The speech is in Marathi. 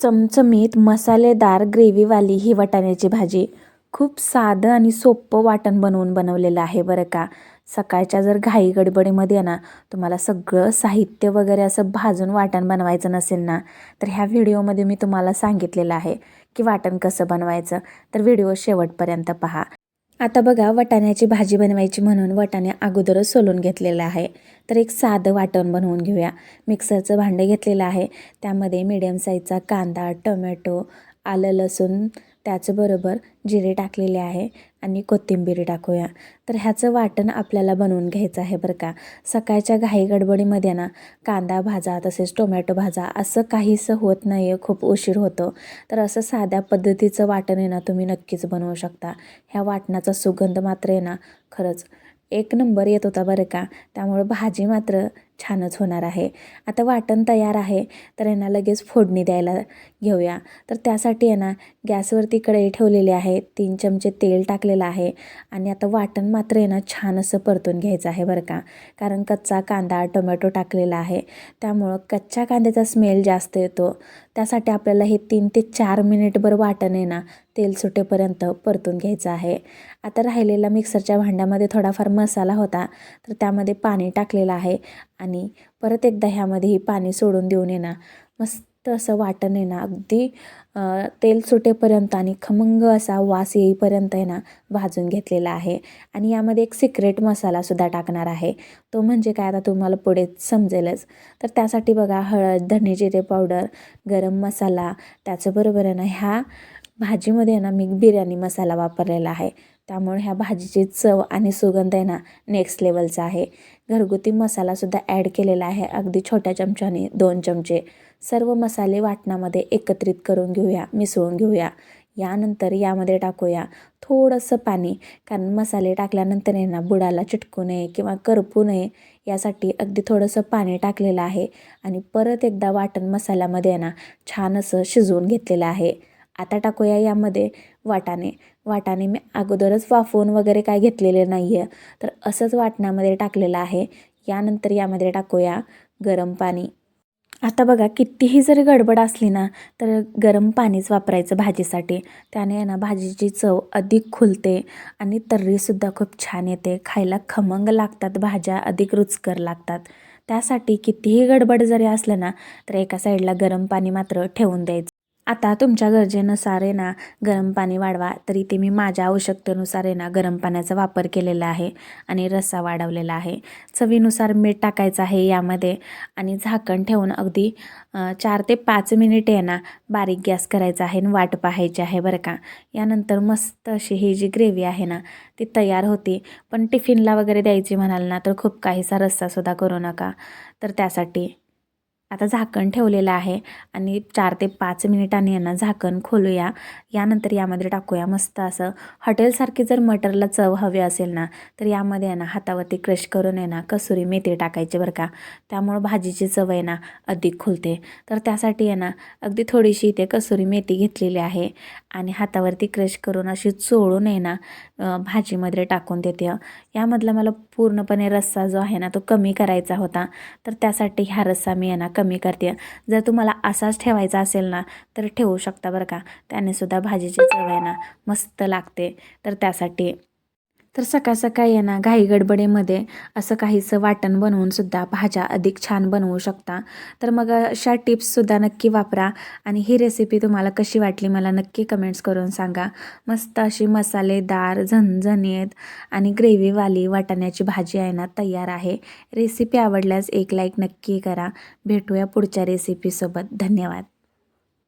चमचमीत मसालेदार ग्रेव्हीवाली ही वाटाण्याची भाजी खूप साधं आणि सोपं वाटण बनवलेलं आहे बरं का. सकाळच्या जर घाई गडबडीमध्ये ना तुम्हाला सगळं साहित्य वगैरे असं भाजून वाटण बनवायचं नसेल ना, तर ह्या व्हिडिओमध्ये मी तुम्हाला सांगितलेलं आहे की वाटण कसं बनवायचं. तर व्हिडिओ शेवटपर्यंत पहा. आता बघा, वाटाण्याची भाजी बनवायची म्हणून वाटाणे अगोदरच सोलून घेतलेलं आहे. तर एक साधं वाटण बनवून घेऊया. मिक्सरचं भांडं घेतलेलं आहे. त्यामध्ये मीडियम साईजचा कांदा, टोमॅटो, आलं लसूण, त्याचबरोबर जिरे टाकलेले आहे आणि कोथिंबीर टाकूया. तर ह्याचं वाटण आपल्याला बनवून घ्यायचं आहे बरं का. सकाळच्या घाई गडबडीमध्ये ना कांदा भाजा तसेच टोमॅटो भाजा असं काहीसं होत नाही आहे, खूप उशीर होतो. तर असं साध्या पद्धतीचं वाटण आहे ना तुम्ही नक्कीच बनवू शकता. ह्या वाटणाचा सुगंध मात्र आहे ना खरंच एक नंबर येत होता बरं का. त्यामुळं भाजी मात्र छानच होणार आहे. आता वाटण तयार आहे, तर यांना लगेच फोडणी द्यायला घेऊया. तर त्यासाठी आहे ना गॅसवरती कढई ठेवलेली आहे. 3 चमचे तेल टाकलेलं आहे आणि आता वाटण मात्र आहे ना छान असं परतून घ्यायचं आहे बरं का. कारण कच्चा कांदा, टोमॅटो टाकलेला आहे, त्यामुळं कच्च्या कांद्याचा स्मेल जास्त येतो. त्यासाठी आपल्याला हे 3 ते 4 मिनिटभर वाटण आहे ना तेल सुटेपर्यंत परतून घ्यायचं आहे. आता राहिलेला मिक्सरच्या भांड्यामध्ये थोडाफार मसाला होता, तर त्यामध्ये पाणी टाकलेलं आहे आणि परत एकदा ह्यामध्ये पाणी सोडून देऊन आहे ना मस्त असं वाटण आहे ना अगदी तेल सुटेपर्यंत आणि खमंग असा वास येईपर्यंत आहे ना भाजून घेतलेला आहे. आणि यामध्ये एक सिक्रेट मसालासुद्धा टाकणार आहे. तो म्हणजे काय आता तुम्हाला पुढे समजेलच. तर त्यासाठी बघा, हळद, धने जिरे पावडर, गरम मसाला, त्याचबरोबर आहे ना ह्या भाजीमध्ये ना मी बिर्याणी मसाला वापरलेला आहे. त्यामुळे ह्या भाजीची चव आणि सुगंध आहे ना नेक्स्ट लेवलचा आहे. घरगुती मसालासुद्धा ॲड केलेला आहे, अगदी छोट्या चमच्याने 2 चमचे. सर्व मसाले वाटणामध्ये एकत्रित करून घेऊया, मिसळून घेऊया. यानंतर यामध्ये टाकूया थोडंसं पाणी, कारण मसाले टाकल्यानंतर आहे ना बुडाला चिटकू नये किंवा करपू नये यासाठी अगदी थोडंसं पाणी टाकलेलं आहे. आणि परत एकदा वाटण मसाल्यामध्ये आहे ना छान असं शिजवून घेतलेलं आहे. आता टाकूया यामध्ये वाटाणे मी अगोदरच वाफवून वगैरे काय घेतलेले नाही आहे, तर असंच वाटणामध्ये टाकलेलं आहे. यानंतर यामध्ये टाकूया गरम पाणी. आता बघा, कितीही जरी गडबड असली ना तर गरम पाणीच वापरायचं भाजीसाठी. त्याने ना भाजीची चव अधिक खुलते आणि तर्रीसुद्धा खूप छान येते. खायला खमंग लागतात भाज्या, अधिक रुचकर लागतात. त्यासाठी कितीही गडबड जरी असलं ना तर एका साईडला गरम पाणी मात्र ठेवून द्यायचं. आता तुमच्या गरजेनुसार आहे ना गरम पाणी वाढवा. तर इथे मी माझ्या आवश्यकतेनुसार आहे ना गरम पाण्याचा वापर केलेला आहे आणि रस्सा वाढवलेला आहे. चवीनुसार मीठ टाकायचं आहे यामध्ये आणि झाकण ठेवून अगदी 4 ते 5 मिनिट आहे ना बारीक गॅस करायचा आहे आणि वाट पाहायची आहे बरं का. यानंतर मस्त अशी ही जी ग्रेव्ही आहे ना ती तयार होती. पण टिफिनला वगैरे द्यायची म्हणाल ना तर खूप काहीसा रस्सासुद्धा करू नका. तर त्यासाठी आता झाकण ठेवलेलं आहे आणि 4 ते 5 मिनिटांनी यांना झाकण खोलूया. यानंतर यामध्ये टाकूया मस्त असं हॉटेलसारखी जर मटरला चव हवी असेल ना तर यामध्ये आहे ना हातावरती क्रश करून आहे ना कसुरी मेथी टाकायची बरं का. त्यामुळं भाजीची चव आहे ना अधिक खुलते. तर त्यासाठी आहे ना अगदी थोडीशी इथे कसुरी मेथी घेतलेली आहे आणि हातावरती क्रश करून अशी चोळून आहे ना भाजीमध्ये टाकून देते. यामधला मला पूर्णपणे रस्सा जो आहे ना तो कमी करायचा होता, तर त्यासाठी ह्या रस्सा मी आहे ना कमी करते. जर तुम्हाला असाच ठेवायचा असेल ना तर ठेवू शकता बरं का. त्याने सुद्धा भाजीची चव आहे ना मस्त लागते. तर त्यासाठी तर सकाळ सकाळी आहे ना घाई गडबडीमध्ये असं काहीसं वाटण बनवून सुद्धा भाज्या अधिक छान बनवू शकता. तर मग अशा टिप्ससुद्धा नक्की वापरा आणि ही रेसिपी तुम्हाला कशी वाटली मला नक्की कमेंट्स करून सांगा. मस्त अशी मसालेदार, झणझणीत आणि ग्रेव्हीवाली वाटाण्याची भाजी आहे ना तयार आहे. रेसिपी आवडल्यास एक लाईक नक्की करा. भेटूया पुढच्या रेसिपीसोबत. धन्यवाद.